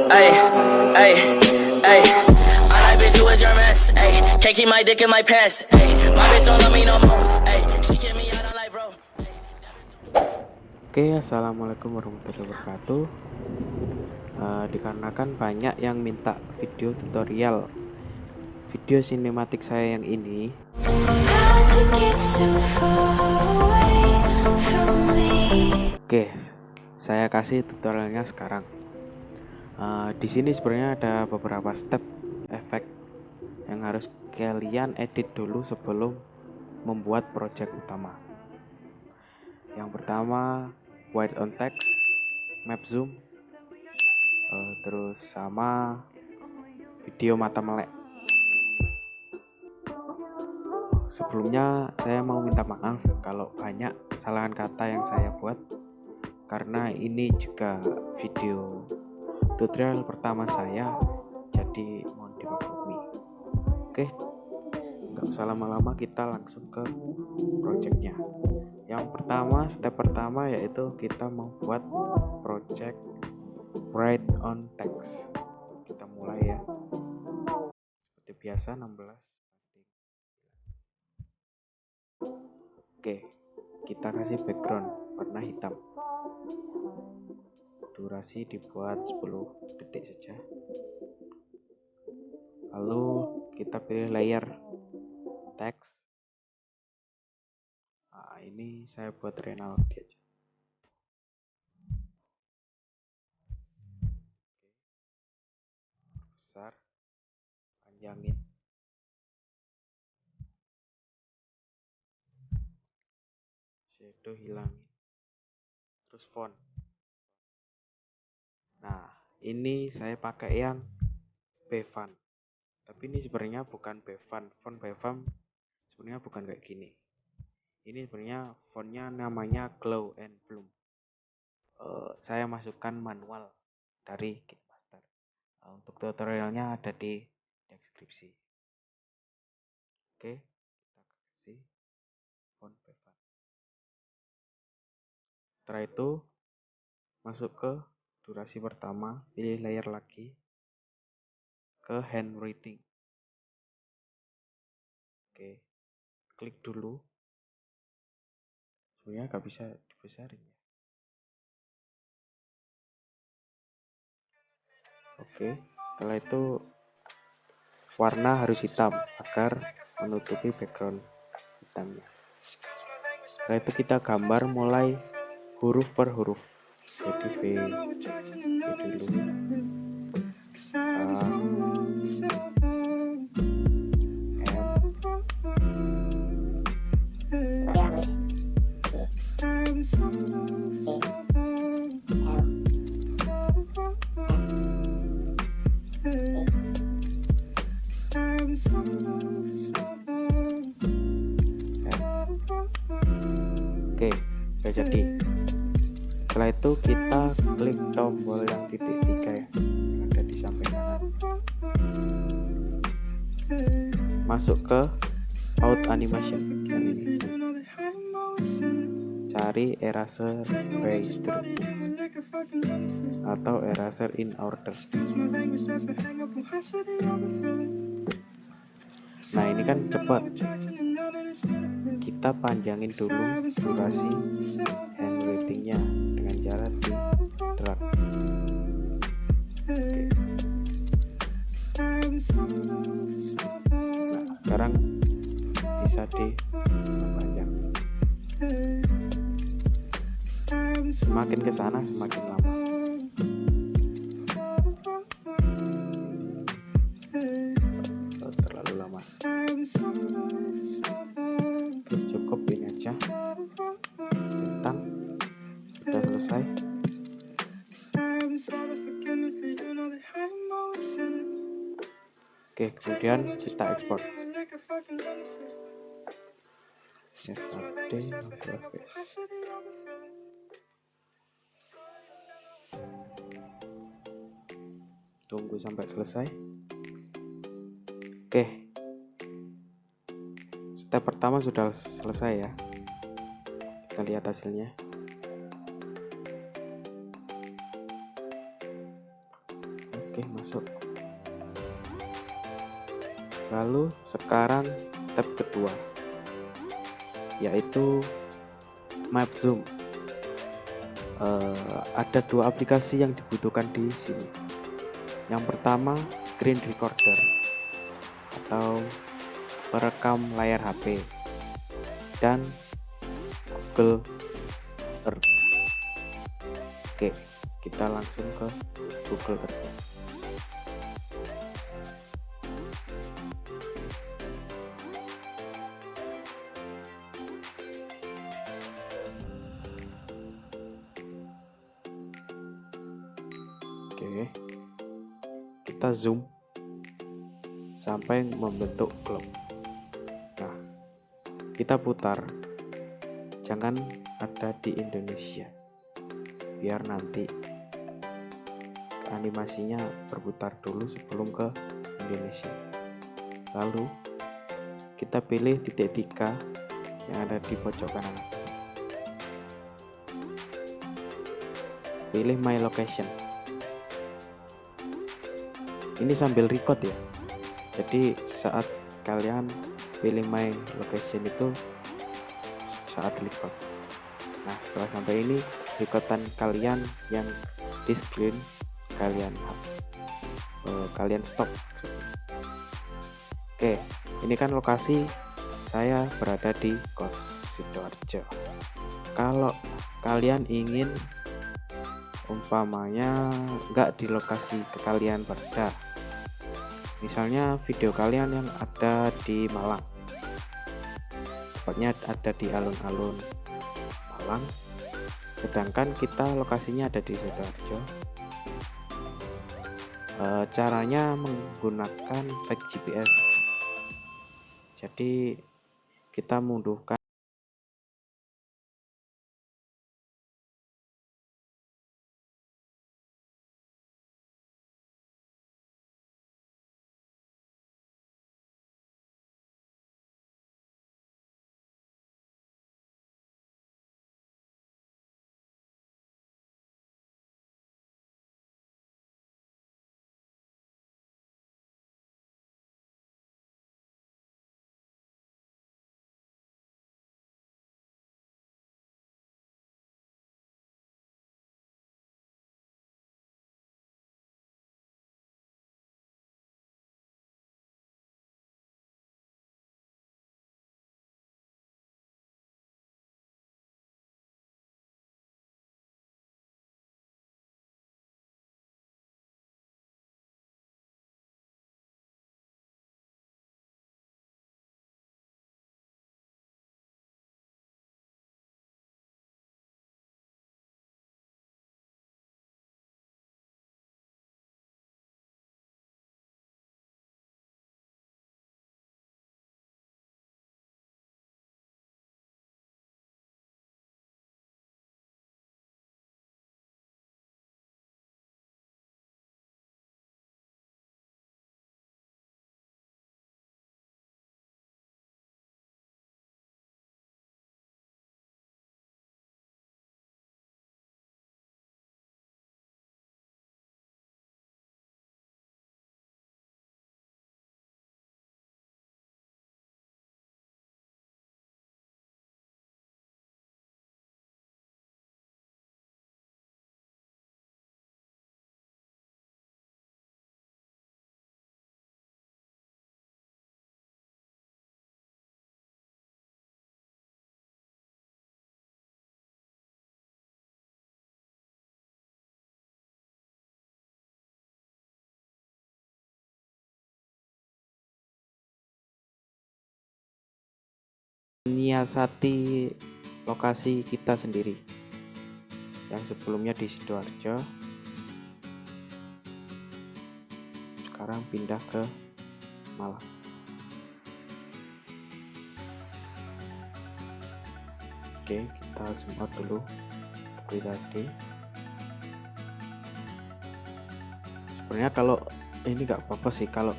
Ay, ay, ay. I like bitch who is your mess. Ay, can't keep my dick in my pants. Ay, my bitch don't love me no more. Ay, she kick me out on life, bro. Oke, assalamualaikum warahmatullahi wabarakatuh. Dikarenakan banyak yang minta video tutorial video sinematik saya yang ini, oke, saya kasih tutorialnya sekarang. Di sini sebenarnya ada beberapa step efek yang harus kalian edit dulu sebelum membuat project utama. Yang pertama, white on text, map zoom, terus sama video mata melek. Sebelumnya saya mau minta maaf kalau banyak kesalahan kata yang saya buat, karena ini juga video tutorial pertama saya, jadi mohon dimaklumi. Oke, nggak usah lama-lama, kita langsung ke projectnya. Yang pertama, step pertama yaitu kita membuat project write on text. Kita mulai ya, seperti biasa 16. Oke, kita kasih background warna hitam. Durasi dibuat 10 detik saja. Lalu kita pilih layer text. Nah, ini saya buat Renaldi aja. Besar, panjangin. Shadow hilangin. Terus font. Nah, ini saya pakai yang Bevan. Tapi ini sebenarnya bukan Bevan. Font Bevan sebenarnya bukan kayak gini. Ini sebenarnya fontnya namanya Glow and Bloom. Saya masukkan manual dari KineMaster. Untuk tutorialnya ada di deskripsi. Oke, kita kasih font Bevan. Setelah itu masuk ke durasi pertama, pilih layer lagi, ke handwriting. Oke, klik dulu. Sebenarnya nggak bisa dibesarin ya. Oke, setelah itu warna harus hitam agar menutupi background hitamnya. Setelah itu kita gambar mulai huruf per huruf. Jadi V dulu. Oke, sudah jadi. Setelah itu kita klik tombol yang titik 3 ya, yang ada di samping kanan. Masuk ke out animation yang ini. Cari eraser breakthrough atau eraser in order. Nah, ini kan cepat. Kita panjangin dulu durasi handwritingnya dengan cara di drag. Nah, sekarang bisa dipanjang. Semakin ke sana semakin lama. Terlalu lama. Cukup ini aja. Bintang sudah selesai. Oke, kemudian kita ekspor. Tunggu sampai selesai. Oke, step pertama sudah selesai ya. Kita lihat hasilnya. Oke, masuk. Lalu sekarang tab kedua, yaitu Map Zoom. Ada dua aplikasi yang dibutuhkan di sini. Yang pertama, screen recorder atau perekam layar HP, dan Google Earth. Oke, kita langsung ke Google Earth. Oke, kita zoom sampai membentuk globe. Nah, kita putar, jangan ada di Indonesia, biar nanti animasinya berputar dulu sebelum ke Indonesia. Lalu kita pilih titik 3 yang ada di pojok kanan atas. Pilih My Location. Ini sambil record ya, jadi saat kalian pilih My Location itu saat record. Nah, setelah sampai ini, recordan kalian yang di screen kalian stop. Oke, ini kan lokasi saya berada di Kos Sidoarjo. Kalau kalian ingin umpamanya nggak di lokasi kalian berada, misalnya video kalian yang ada di Malang, tepatnya ada di alun-alun Malang, sedangkan kita lokasinya ada di Sidoarjo. Caranya menggunakan tag GPS. Jadi kita munculkan menyiasati lokasi kita sendiri. Yang sebelumnya di Sidoarjo, sekarang pindah ke Malang. Oke, kita zoom out dulu seperti tadi. Sebenarnya kalau ini nggak apa-apa sih, kalau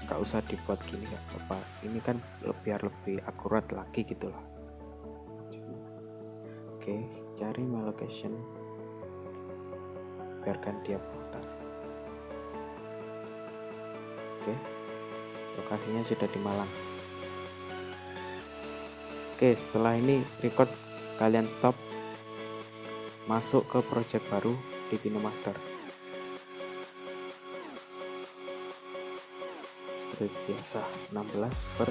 nggak usah dibuat gini, nggak apa-apa. Ini kan biar lebih akurat lagi gitulah. Oke, cari My Location. biarkan dia berputar. Oke, lokasinya sudah di Malang. Oke, setelah ini record, kalian stop, masuk ke project baru di KinoMaster. Seperti biasa 16 per,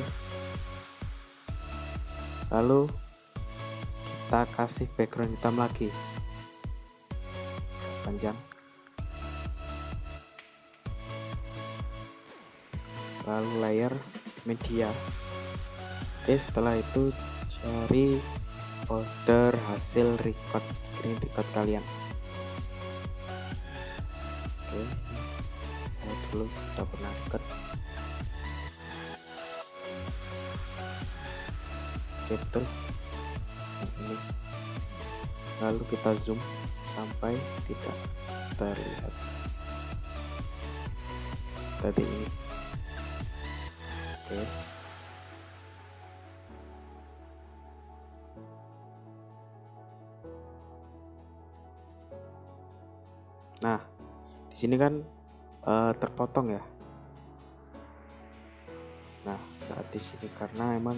lalu kita kasih background hitam lagi, panjang, lalu layer media. Oke, setelah itu cari folder hasil record, screen record kalian. Oke, saya dulu sudah pernah record. Oke, betul. Ini, lalu kita zoom sampai tidak terlihat tadi ini. Oke, nah di sini kan terpotong ya. Nah, saat di sini karena emang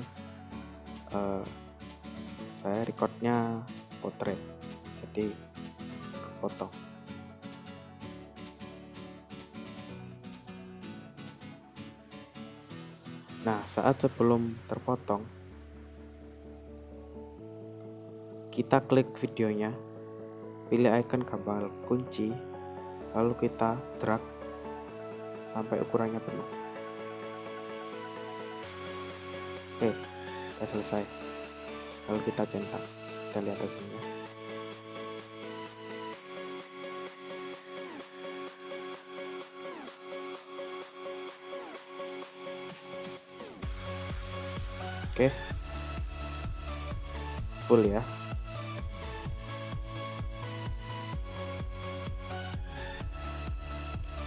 saya recordnya potret, jadi kepotong. Nah, saat sebelum terpotong, kita klik videonya, pilih icon gambar kunci, lalu kita drag sampai ukurannya penuh. Oke, kita selesai. Lalu kita centang, kita lihat hasilnya. Oke, full ya.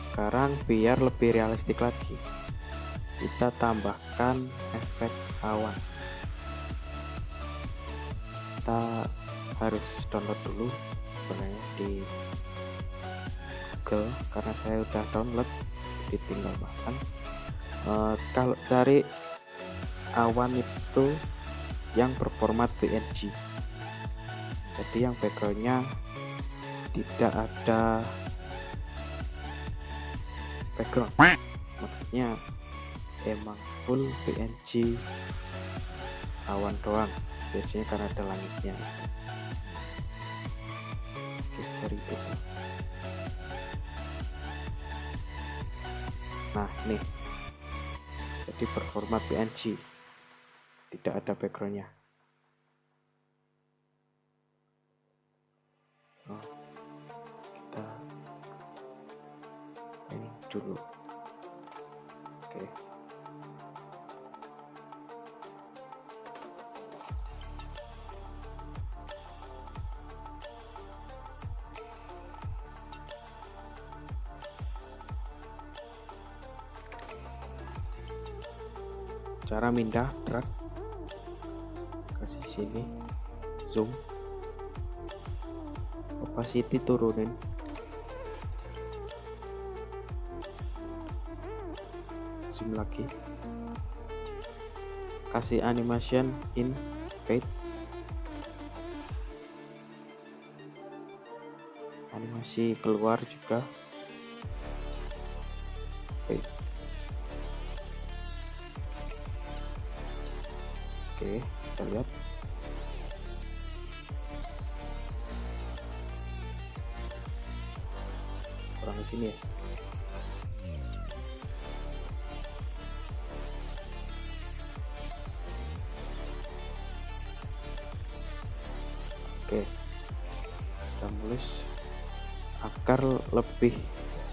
Sekarang biar lebih realistik lagi, kita tambahkan efek awan. Kita harus download dulu sebenarnya di Google, karena saya udah download, jadi tinggal pasang. Kalau cari awan itu yang berformat PNG, jadi yang backgroundnya tidak ada background, maksudnya emang full PNG awan doang, biasanya karena ada langitnya. Oke, cari itu. Nah, ini jadi berformat PNG, tidak ada backgroundnya. Kita ini dulu. Oke, cara mindah, drag, kasih sini, zoom, opacity turunin, zoom lagi, kasih animation in fade, animasi keluar juga fade. Oke, kita lihat. Kurang di sini ya. Oke, kita mulus agar lebih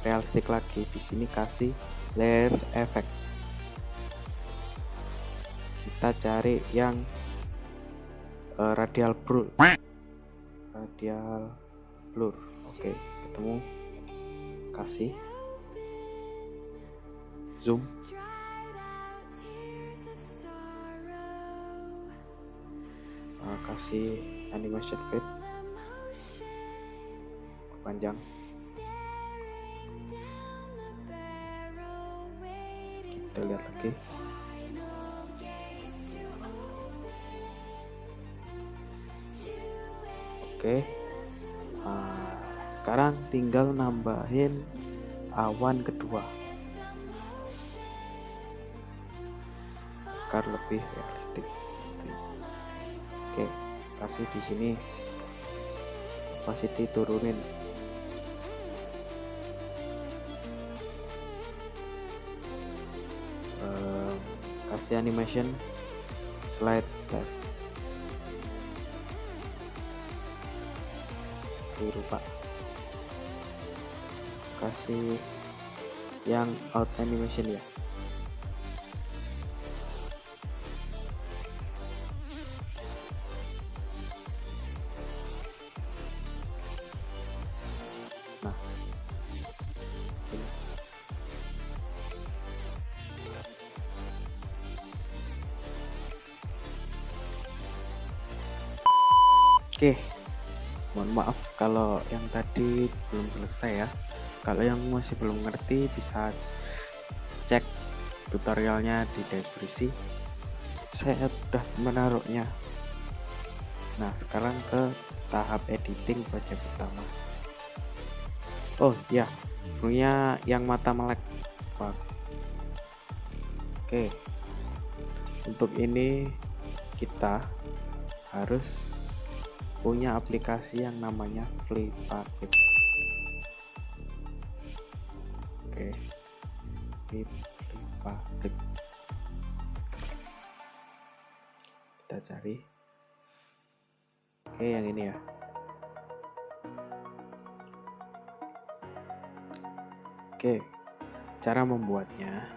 realistik lagi. Di sini kasih layer effect. Kita cari yang radial blur. Oke, ketemu. Kasih zoom, kasih animation fade panjang. kita lihat lagi. Oke, sekarang tinggal nambahin awan kedua agar lebih realistik. Oke, kasih di sini opacity turunin. Kasih animation slide left. Lupa kasih yang out animation ya. Nah, ini. Oke, mohon maaf kalau yang tadi belum selesai ya. Kalau yang masih belum ngerti bisa cek tutorialnya di deskripsi. Saya sudah menaruhnya. Nah, sekarang ke tahap editing project pertama. Oh ya, punya yang mata melek. Oke, untuk ini kita harus punya aplikasi yang namanya Flipakit. Oke, Flipakit. Kita cari. Oke, yang ini ya. Oke, cara membuatnya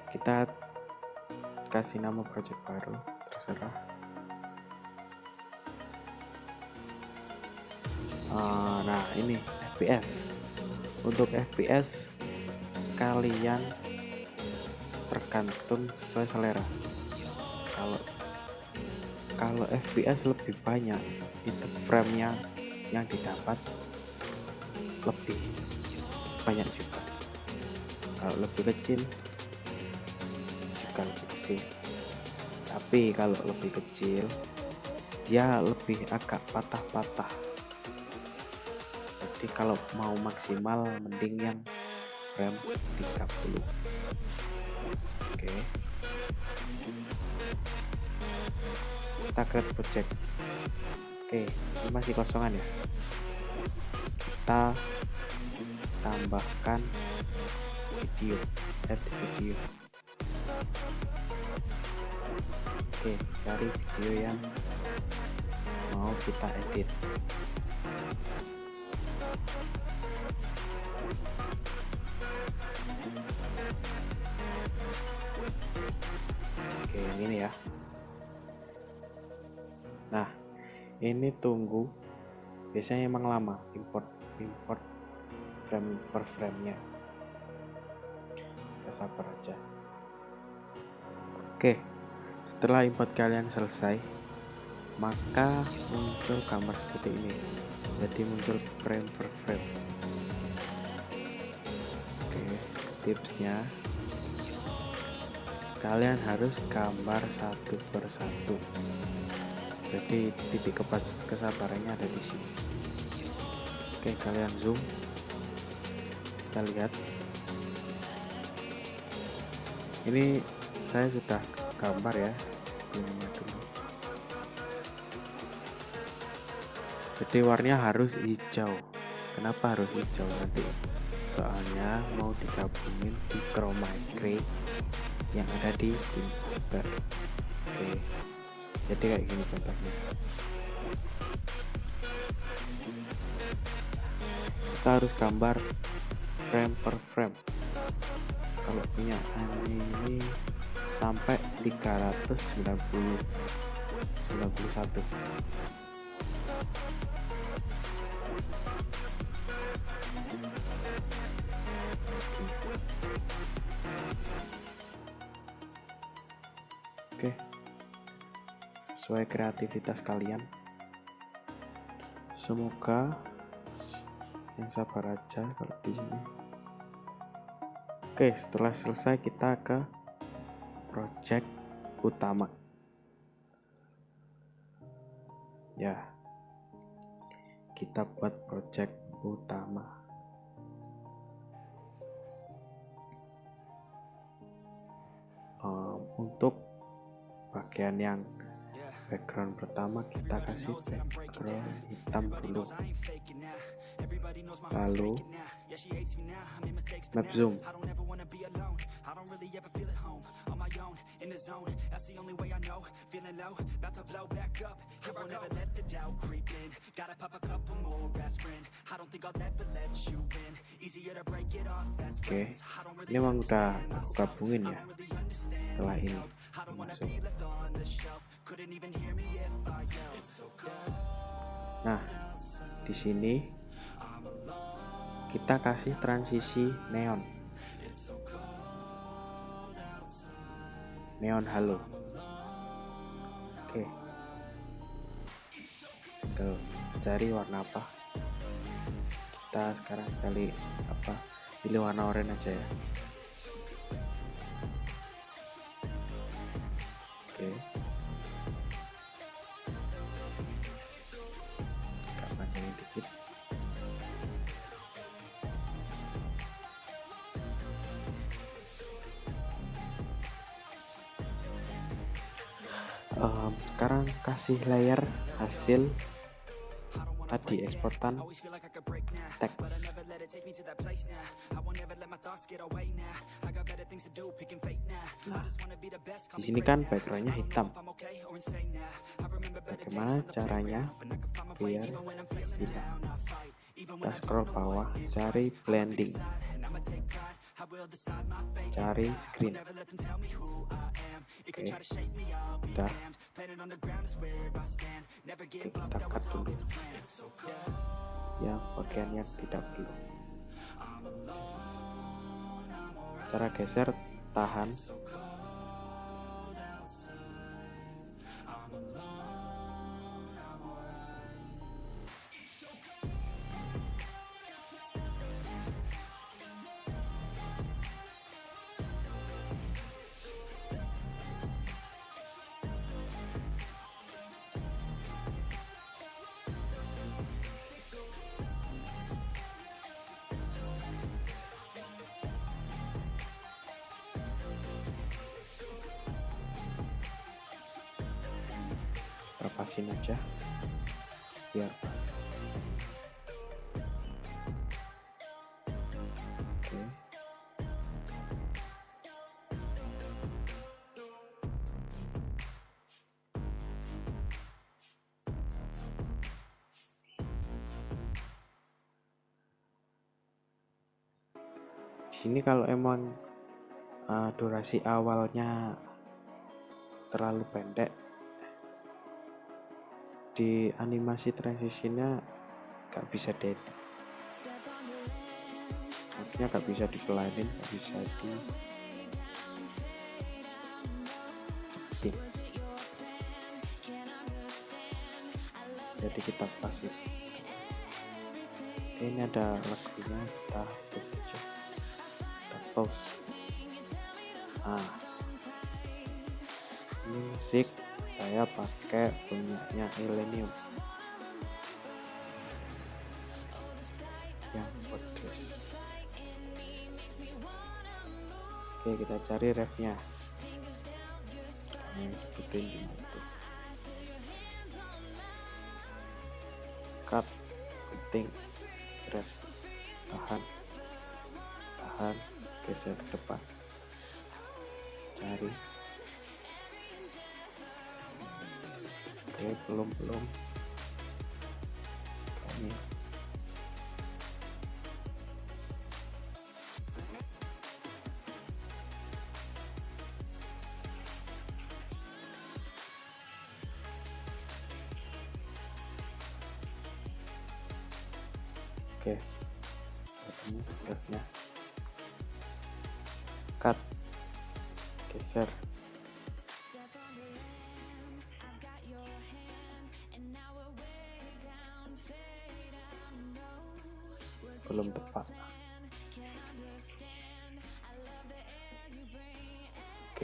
kita kasih nama project baru, terserah. Nah, ini FPS. Untuk FPS kalian tergantung sesuai selera. Kalau FPS lebih banyak, itu frame-nya yang didapat lebih banyak juga. Kalau lebih kecil juga lebih kecil. Tapi kalau lebih kecil dia lebih agak patah-patah. Jadi kalau mau maksimal mending yang frame 30. Oke, kita create project. Oke, ini masih kosongan ya. Kita tambahkan video, add video. Oke, cari video yang mau kita edit. Oke, yang ini ya. Nah, ini tunggu, biasanya emang lama import frame per frame-nya. Kita sabar aja. Oke, setelah import kalian selesai, maka muncul gambar seperti ini. Jadi muncul frame per frame. Oke, tipsnya kalian harus gambar satu per satu. Jadi titik kesabarannya ada di sini. Oke, kalian zoom, kita lihat. Ini saya sudah gambar ya ininya dulu. Jadi warnanya harus hijau. Kenapa harus hijau nanti? Soalnya mau digabungin di chroma key yang ada di Inkscape. Oke, jadi kayak gini contohnya. Kita harus gambar frame per frame. Kalau punya ini sampai 391. Oke, sesuai kreativitas kalian. Semoga yang sabar aja kalau di sini. Oke, setelah selesai kita ke project utama. Ya, kita buat project utama. Untuk bagian yang background pertama kita kasih background hitam dulu, lalu map zoom. Oke, ini memang udah aku gabungin ya. Setelah ini masuk. Nah, di sini kita kasih transisi neon halo. Oke, tinggal cari warna apa. Kita sekarang pilih warna oranye aja ya. Oke, agak panjangin dikit. Sekarang kasih layer hasil tadi eksportan teks. Nah, di sini kan backgroundnya hitam. Bagaimana caranya biar hitam? Kita scroll bawah, cari blending, cari screen. Oke, udah. Oke, kita cut dulu yang bagian yang tidak perlu. Cara geser, tahan. Lepasin aja biar pas. Oke. Di sini kalau emang durasi awalnya terlalu pendek, di animasi transisinya gak bisa diedit, artinya gak bisa dipelanin, gak bisa di jadi kita pasif. Ini ada lagunya, kita hapus aja, kita pause. Nah, ini musik saya pakai punyanya Illenium yang podcast. Oke, kita cari refnya. Kami ikutin di itu. Cut, penting, ref, tahan, geser ke depan, cari. Oke, belum kayaknya. Oke, ini refnya. Cut, geser. Belum tepat.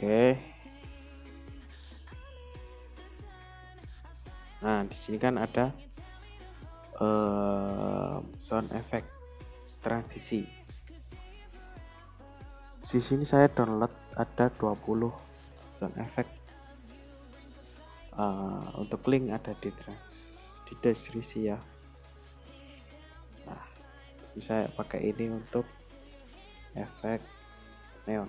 Oke. Nah, di sini kan ada sound effect transisi. Di sini saya download ada 20 sound effect. Untuk link ada di deskripsi ya. Nah, saya pakai ini untuk efek neon.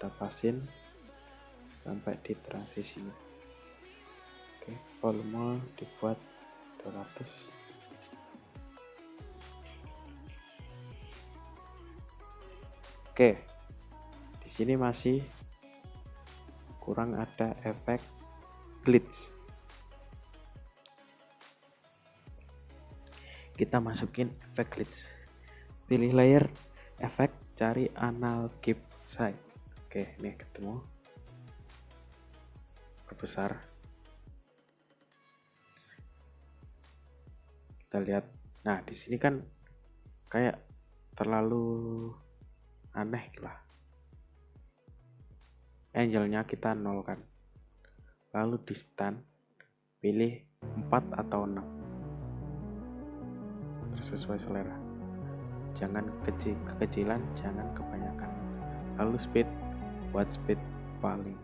Kita pasin sampai di transisinya. Oke, volume dibuat 200. Oke, di sini masih kurang ada efek glitch. Kita masukin efek glitch. Pilih layer, efek, cari analog side. Oke, ini ketemu. Perbesar. Kita lihat. Nah, di sini kan kayak terlalu aneh lah. Angle-nya kita nolkan. Lalu di stand pilih 4 atau 6. Sesuai selera. Jangan kekecilan, jangan kebanyakan. Lalu speed, buat speed paling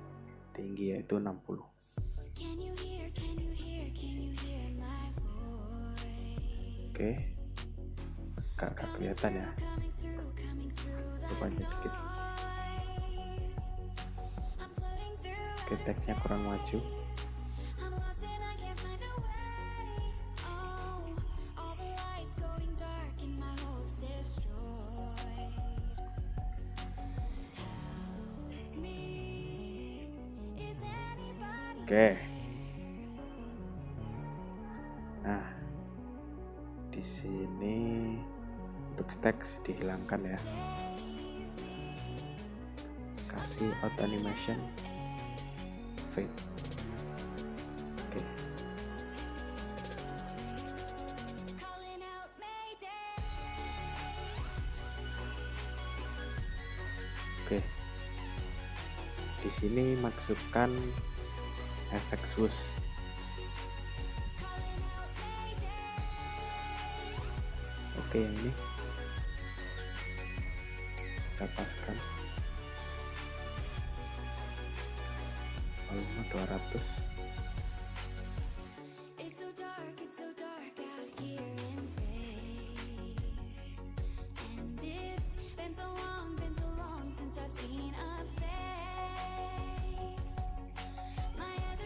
tinggi yaitu 60. Oke, agak kelihatan ya. Banyak dikit. Oke, teksnya kurang maju. Oke. Nah, di sini untuk teks dihilangkan ya. Kasih auto animation fade. Oke. Oke. Di sini masukkan efek swoosh. Oke, yang ini kita paskan volume 200.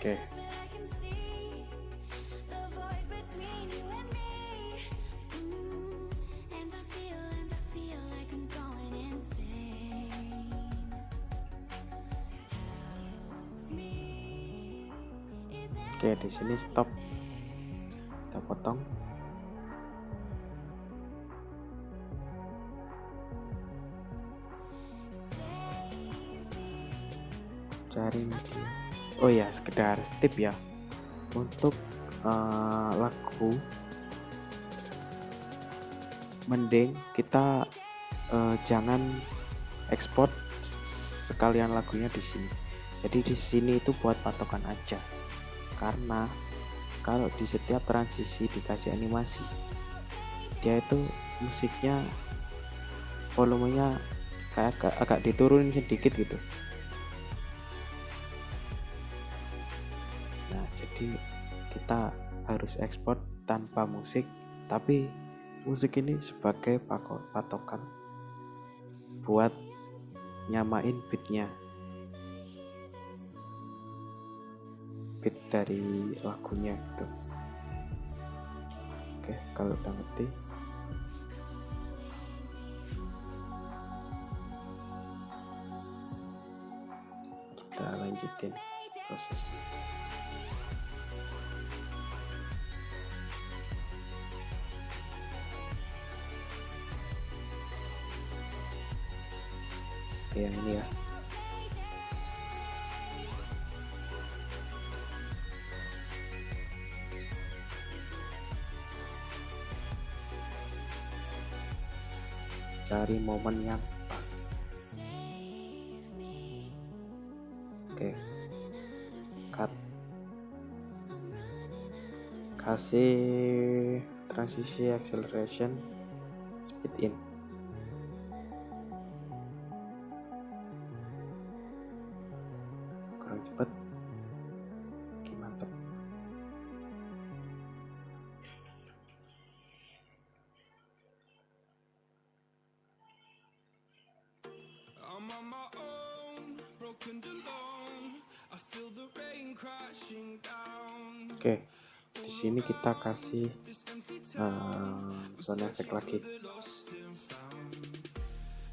Oke. Oke, di sini stop. Kita potong. Cari media. Oh ya, sekedar tip ya. Untuk lagu mending kita jangan ekspor sekalian lagunya di sini. Jadi di sini itu buat patokan aja. Karena kalau di setiap transisi dikasih animasi, dia itu musiknya volumenya kayak agak diturunin sedikit gitu. Nah, jadi kita harus ekspor tanpa musik, tapi musik ini sebagai patokan buat nyamain beatnya, beat dari lagunya gitu. Oke, kalau udah ngerti, kita lanjutin prosesnya. Oke, yang ini ya. cari momen yang pas. Oke, cut. Kasih transisi acceleration, speed in. Kurang cepat. Oke, mantap. I'm on my own, broken alone. I feel the rain crashing down. Oke, di sini kita kasih sound effect lagi. Lost and found,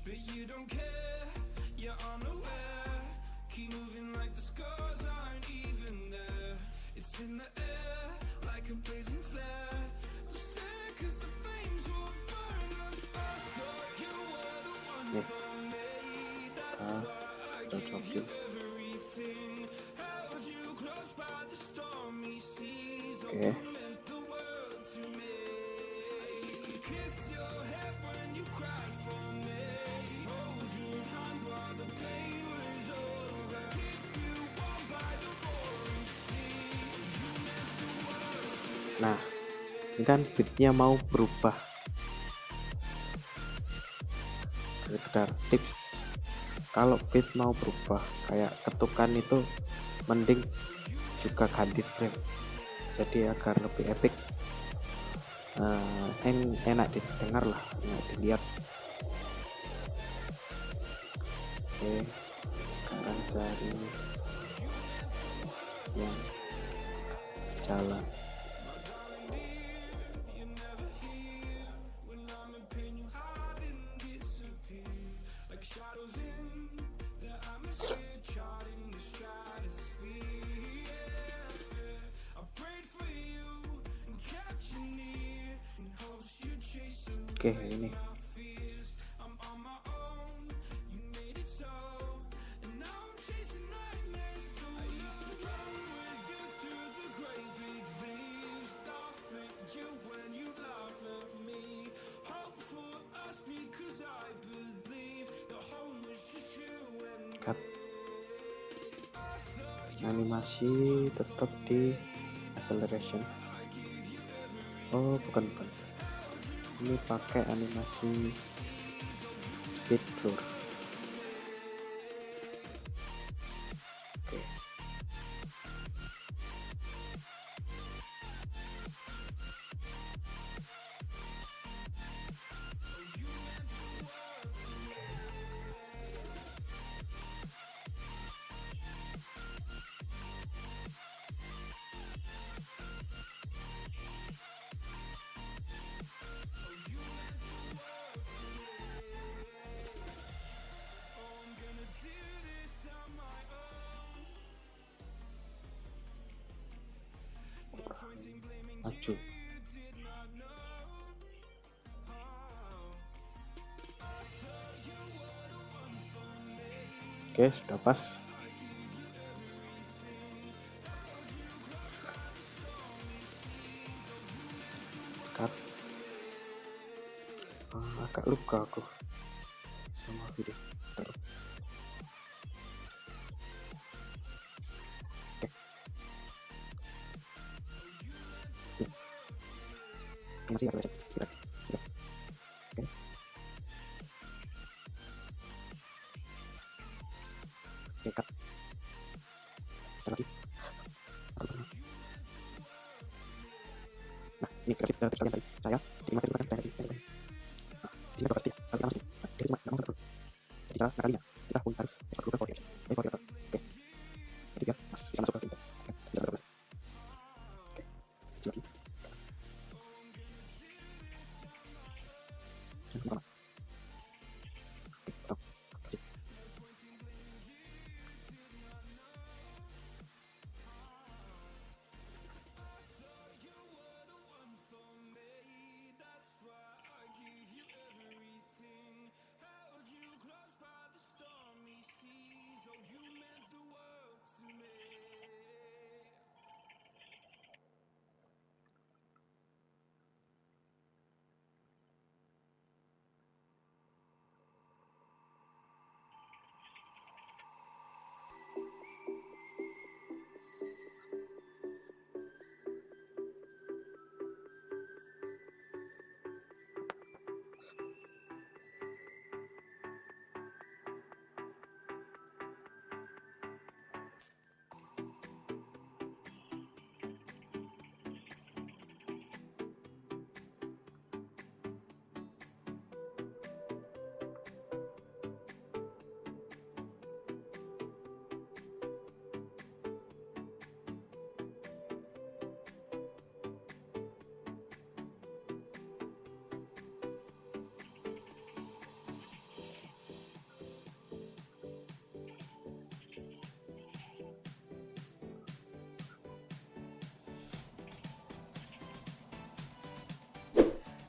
but you don't care. You're unaware. Keep moving like the scars aren't even there. It's in the air like a blazing flare. Don't stare 'cause the flames will burn us. I thought you were the one Nih, for me. kita cocokin. Everything held you close by the stormy seas. Oh, Oke, you meant the world to me. I used to kiss your head when you cried for me. Hold your hand while the pain was over. Keep you warm by the roaring sea. You meant the world to me. nah ini kan beatnya mau berubah. Sekedar tips, kalau beat mau berubah kayak ketukan itu mending juga ganti frame, jadi agar lebih epic, enak didengar lah, enak dilihat. Oke, sekarang cari yang jalan. Like shadows in the atmosphere, charting the stratosphere. Yeah. I prayed for you and kept you near in hopes you'd chase away Oke, ini my fears. I'm on my own, you made it so, and now I'm chasing nightmares too. I used to run with you through the great big leaves, laugh at you when you laugh at me. Hope for us because I believe the home was just you and me. cut. Animasi tetap di acceleration. Oh, bukan. Ini pakai animasi speed blur. Oke. Maju. Oke, sudah pas. Cut. Agak luka aku sama video. Bentar. Masih ya, sudah. Oke. Oke, cut. Kita lagi. Nah, ini grafik sekalian tadi saya dimakan tadi. Nah, ini pasti nanti langsung. Nah, jadi cuma langsung terus. Jadi cara ngakalinya kita pun harus perlu koordinasi. Koordinator. Oke. Jadi biar bisa masuk ke sini. Oke, bisa terus. Oke. Kecil lagi. Jangan lama. Oke, tahu. Kasih.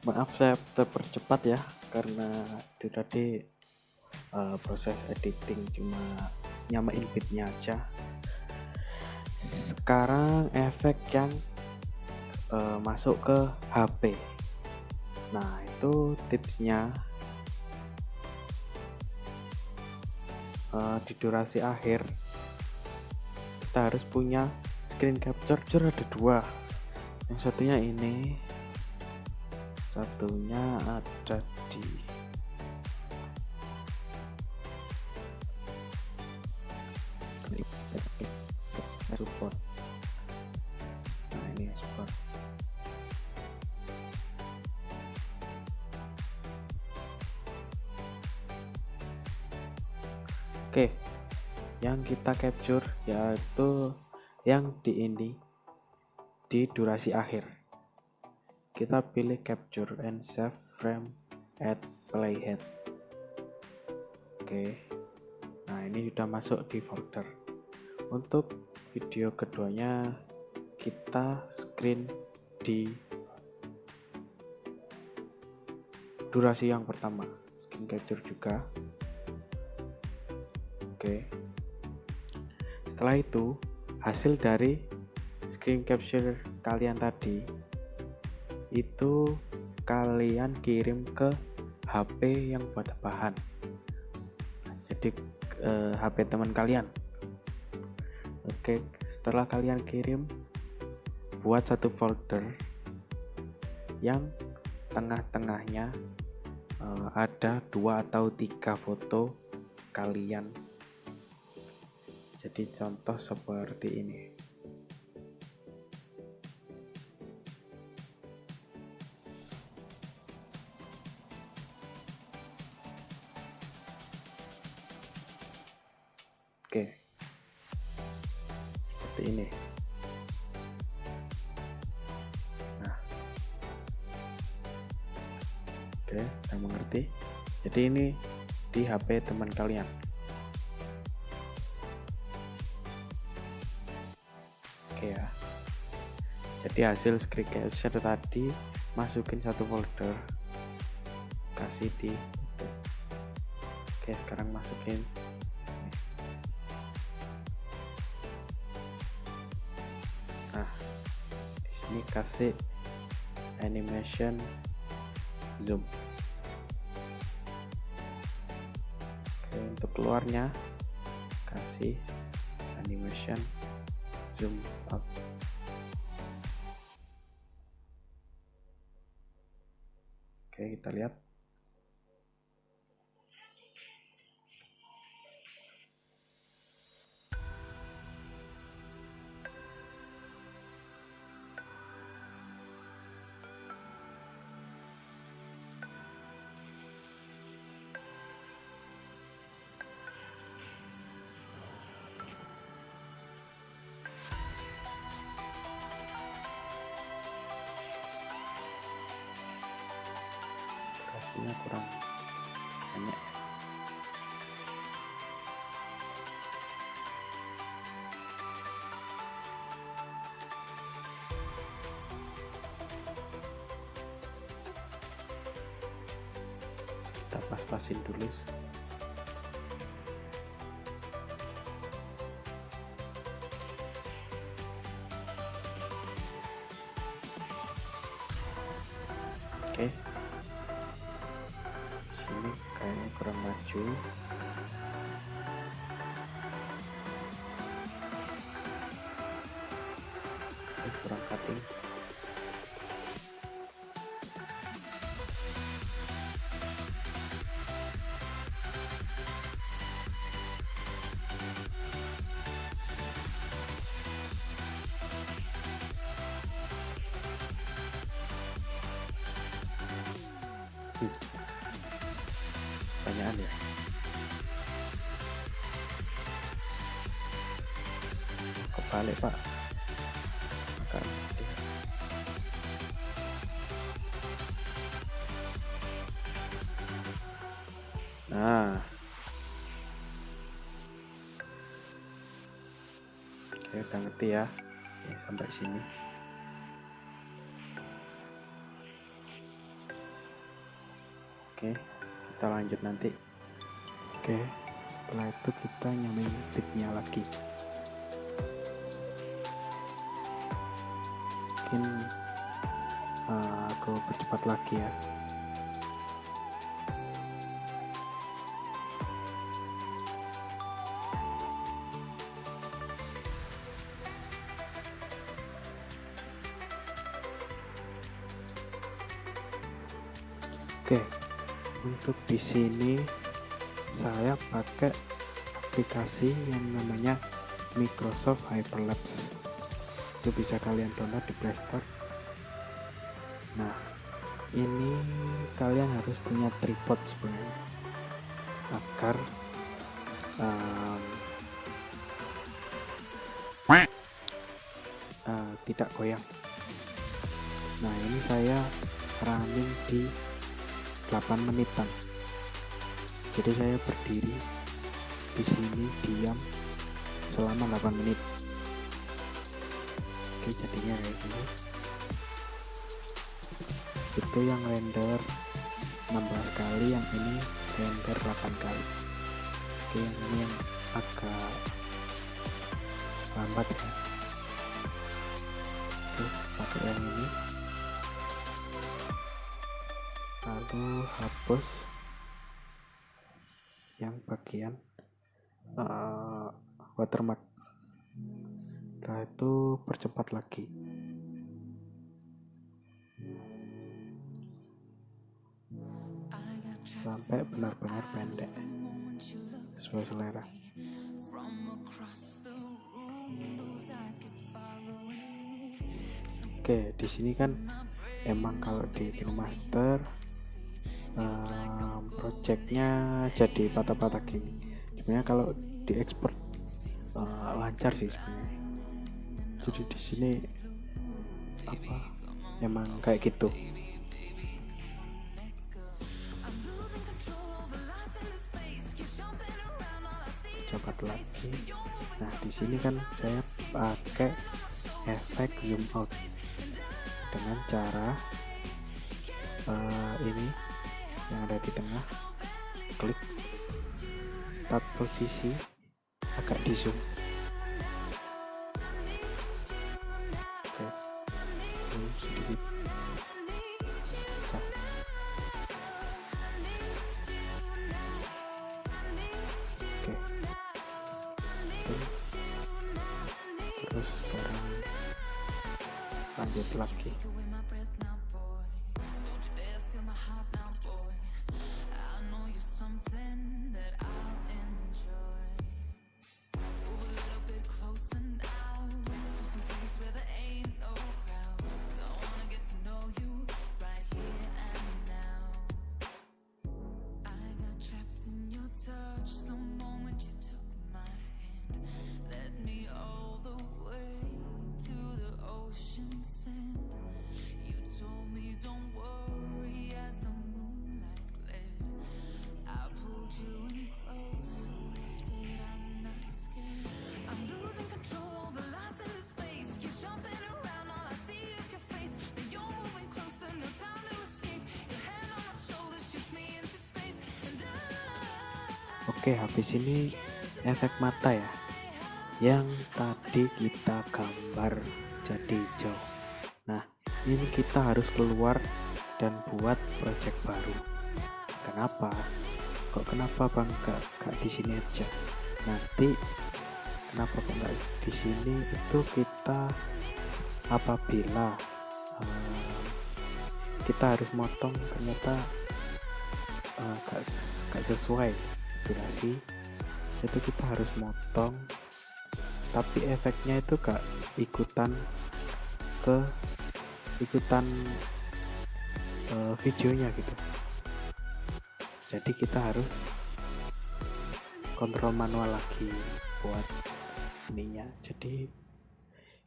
Maaf saya terpercepat ya, karena itu tadi proses editing cuma nyamain bitnya aja. Sekarang efek yang masuk ke HP. Nah itu tipsnya, di durasi akhir kita harus punya screen capture. Ada dua, yang satunya ini, satunya ada di support. Nah ini support. Oke, yang kita capture yaitu yang di ini, di durasi akhir. Kita pilih capture and save frame at playhead. Oke, nah ini sudah masuk di folder. Untuk video keduanya kita screen di durasi yang pertama, screen capture juga. Oke, setelah itu hasil dari screen capture kalian tadi itu kalian kirim ke HP yang buat bahan, jadi HP teman kalian. Oke, setelah kalian kirim, buat satu folder yang tengah-tengahnya ada 2 atau 3 foto kalian. Jadi contoh seperti ini. Oke, seperti ini. Nah, oke, saya mengerti. Jadi ini di HP teman kalian. Oke ya. Jadi hasil screen capture tadi masukin satu folder, kasih di. Oke, sekarang masukin. Nah, di sini kasih animation zoom. Oke, untuk keluarnya kasih animation zoom out. Oke, kita lihat. Kasihnya kurang banyak. Kita pas-pasin dulu. Oke, sini kayaknya kurang maju. Kurang cutting. Pertanyaan ya. Kebalik pak. Makan. Nah, oke, udah ngerti ya. Oke, sampai sini. Oke, kita lanjut nanti. Oke, setelah itu kita nyamain tipnya lagi. Mungkin aku percepat lagi ya. Oke, untuk di sini saya pakai aplikasi yang namanya Microsoft Hyperlapse. Itu bisa kalian download di Play Store. Nah, ini kalian harus punya tripod sebenarnya agar tidak goyang. Nah, ini saya running di 8 menitan. Jadi saya berdiri di sini diam selama 8 menit. Oke, jadinya kayak gini. Itu yang render 16 kali, yang ini render 8 kali. Oke, yang ini yang agak lambat ya. Oke, pakai yang ini. Lalu hapus yang bagian watermark. Setelah itu percepat lagi. Sampai benar-benar pendek sesuai selera. Oke, di sini kan emang kalau di KineMaster projectnya jadi patah-patah gini. Sebenarnya kalau di export lancar sih sebenarnya. Jadi di sini emang kayak gitu. Coba lagi. Nah, di sini kan saya pakai efek zoom out dengan cara ini yang ada di tengah, klik start posisi, agak di zoom. Oke, zoom sedikit. Nah. Oke. Terus sekarang lanjut lagi. Oke, habis ini efek mata ya, yang tadi kita gambar jadi hijau. Nah, ini kita harus keluar dan buat project baru. Kenapa? Kenapa bang gak di sini aja? Nanti kenapa kok nggak di sini? Itu kita apabila kita harus motong ternyata gak sesuai durasi, itu kita harus motong, tapi efeknya itu gak ikutan videonya gitu. Jadi kita harus kontrol manual lagi buat ininya. Jadi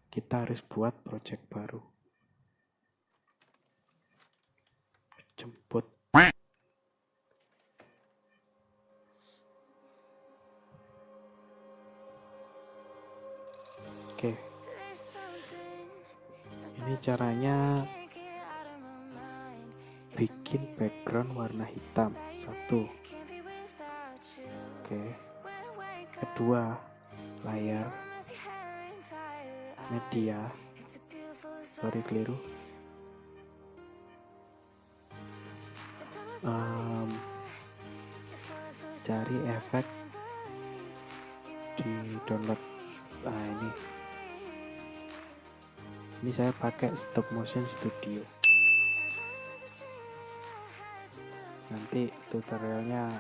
kita harus buat project baru. Jemput. Oke. Ini caranya bikin background warna hitam. Satu. Oke. Kedua, layar media. Sorry, keliru. Cari efek di download. Ini saya pakai Stop Motion Studio. Nanti tutorialnya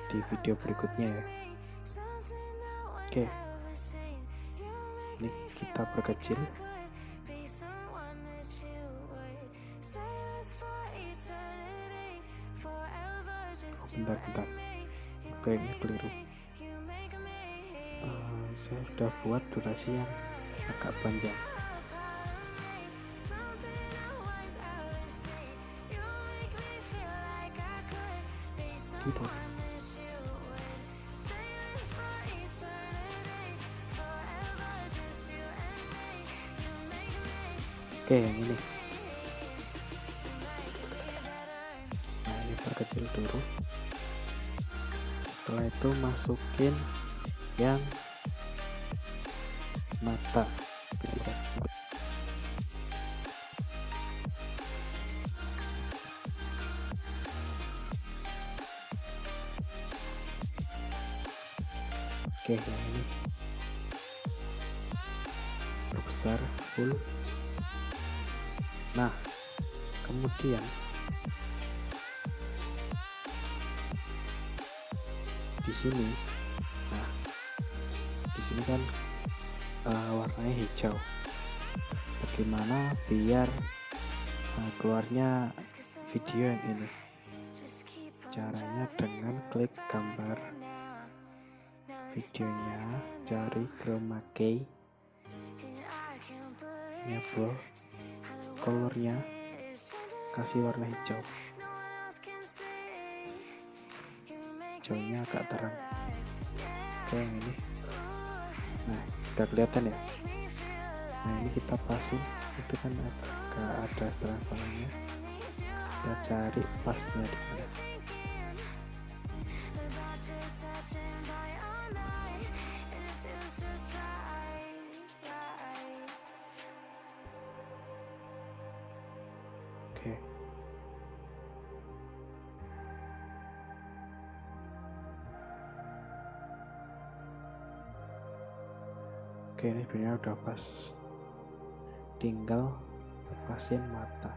di video berikutnya ya. Oke, ini kita perkecil. Bentar. Oke, ini keliru. Saya sudah buat durasi yang agak panjang. Gitu. Oke, yang ini. Nah, ini perkecil dulu. Setelah itu masukin yang mata. Oke, yang ini perbesar full. Nah, kemudian di sini, kan warnanya hijau. Bagaimana biar keluarnya video yang ini? Caranya dengan klik gambar videonya, cari chroma key, nyebol colornya, kasih warna hijau. Hijaunya agak terang. Oke, yang ini. Nah, udah kelihatan ya. Nah, ini kita pasin. Itu kan ada transparannya. Kita cari pasnya di mana. Oke. Oke, ini sebenarnya udah pas. Tinggal lepasin mata.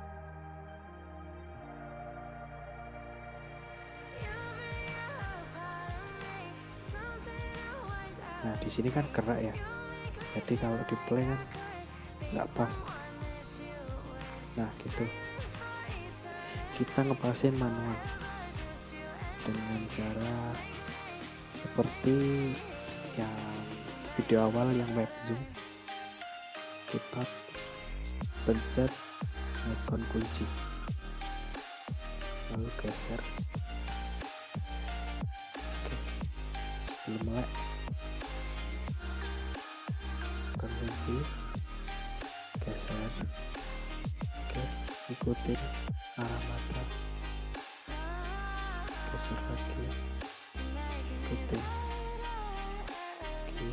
Nah, di sini kan gerak ya. Jadi kalau di play kan nggak pas. Nah, gitu. Kita ngepasin manual dengan cara seperti yang video awal yang web zoom. Kita pencet icon kunci, lalu geser. Oke, sebelum melek, icon kunci, geser. Oke, ikutin arah mata, geser lagi, ikutin. Oke,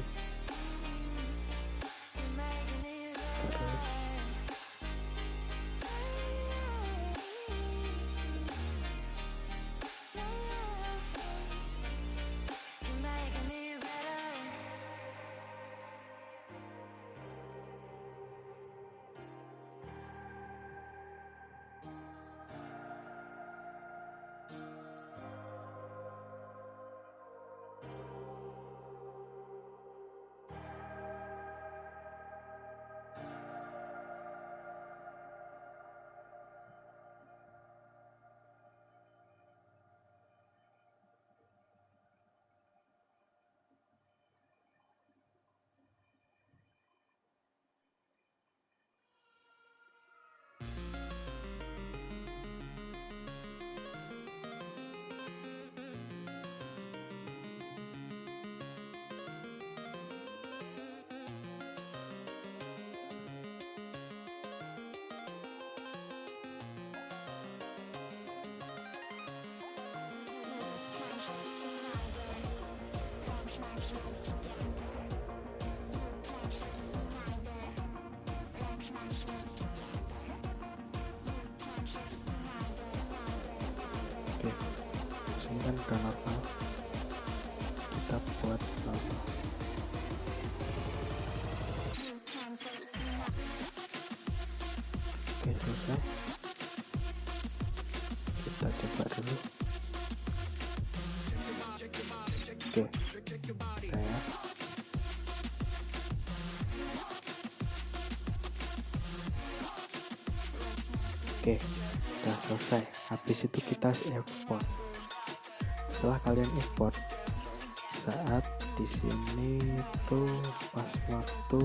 terus ini kan udah normal, kita buat normal. Oke, selesai. Kita coba dulu. Oke, saya oke, udah selesai. Habis itu kita export. Setelah kalian export, saat di sini tuh pas waktu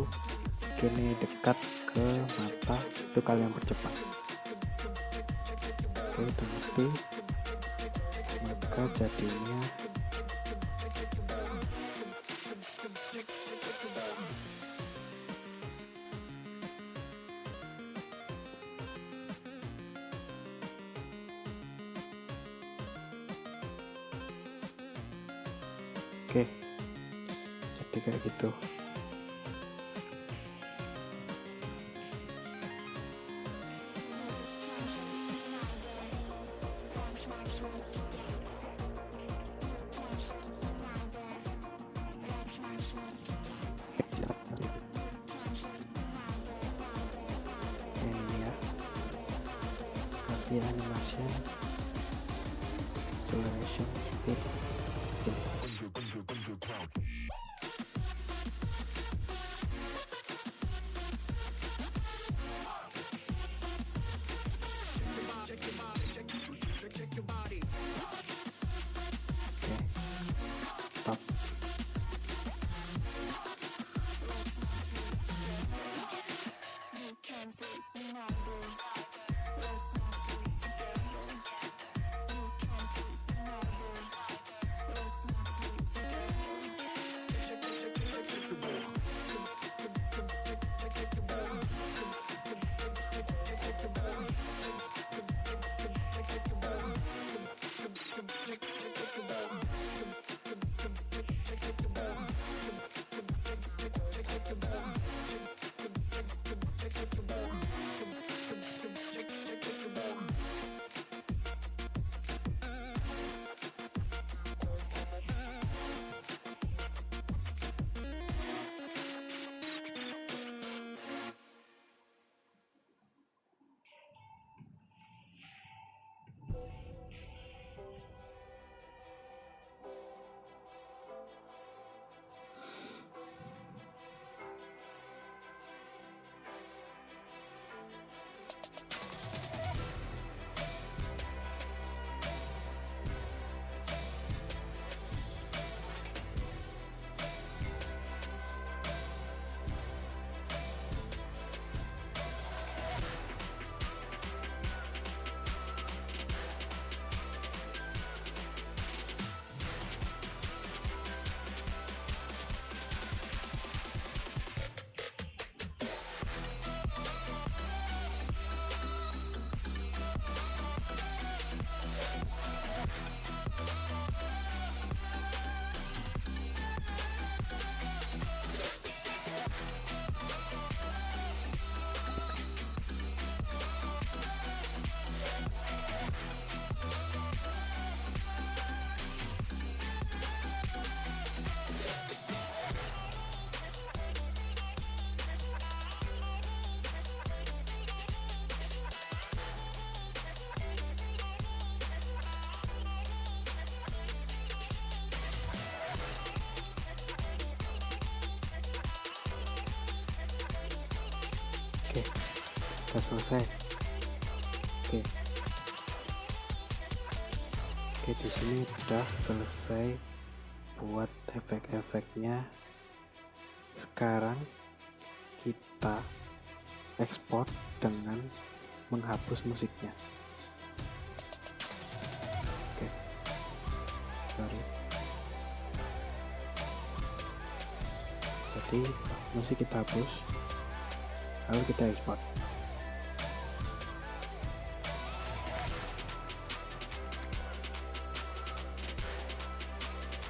gini dekat ke mata itu kalian percepat. Oke, udah ngerti. Maka jadinya oke, jadi kayak gitu. Ini ya, kasih animation, acceleration, speed. Stop. Oke, udah selesai. Oke, di sini udah selesai buat efek-efeknya. Sekarang kita ekspor dengan menghapus musiknya. Oke, sorry. Jadi musik kita hapus, lalu kita ekspor.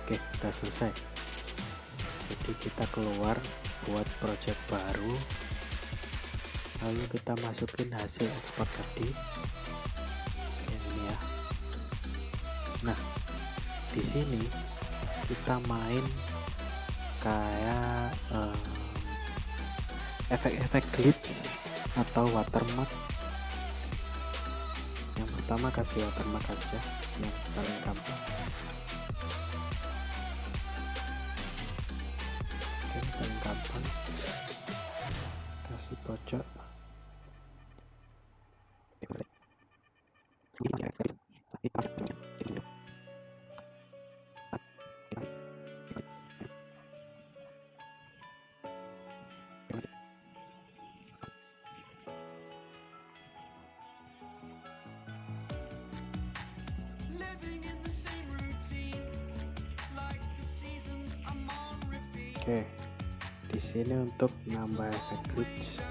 Oke, udah selesai. Jadi kita keluar buat project baru, lalu kita masukin hasil ekspor tadi. Oke, ini ya. Nah, di sini kita main kayak efek-efek glitch atau watermark. Yang pertama kasih watermark aja, yang paling gampang. Oke, paling gampang kasih pojok. Living in the same routine, like the seasons I'm on repeat. Oke, di sini untuk nambah efek glitch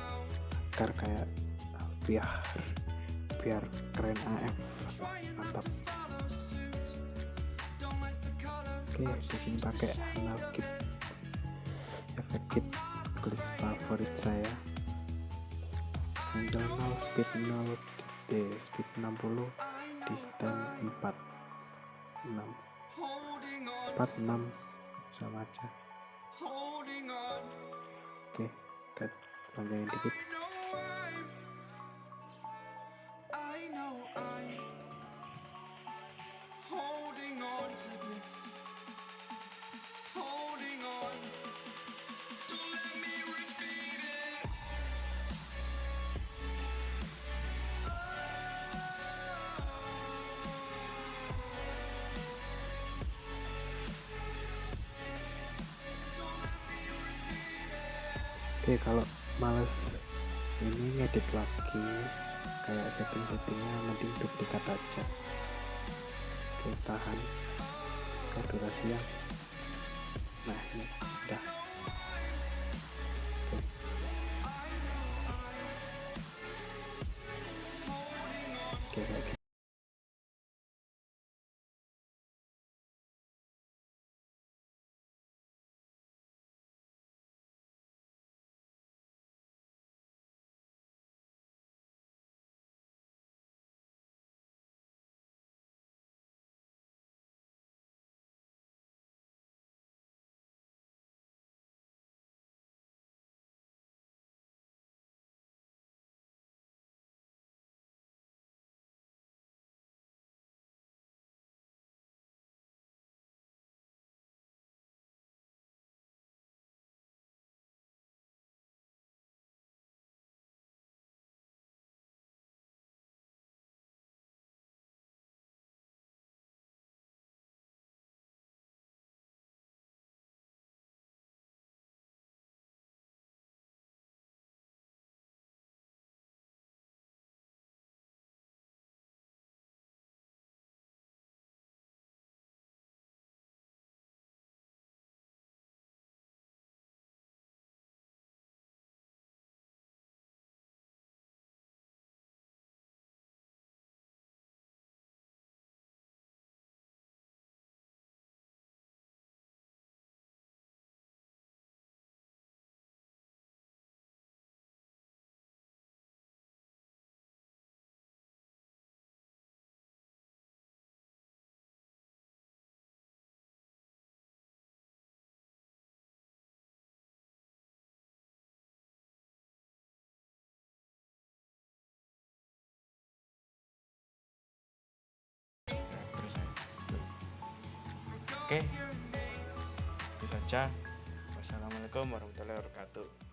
agar kayak biar keren AF, mantap. Oke, di sini pakai analog efek kit glitch favorit saya. Handle 0, speed 0, speed 60, distance 4 6 sama aja. Oke, kita panjangin dikit. I know I'm holding on to this, holding on. Don't let me repeat it. Oke, kalau males ini ngedit lagi kayak settingnya, mending duplikat aja. Oke, tahan ke durasi yang nah ini udah. Oke. Oke, kayak gitu. Oke, itu saja. Wassalamualaikum warahmatullahi wabarakatuh.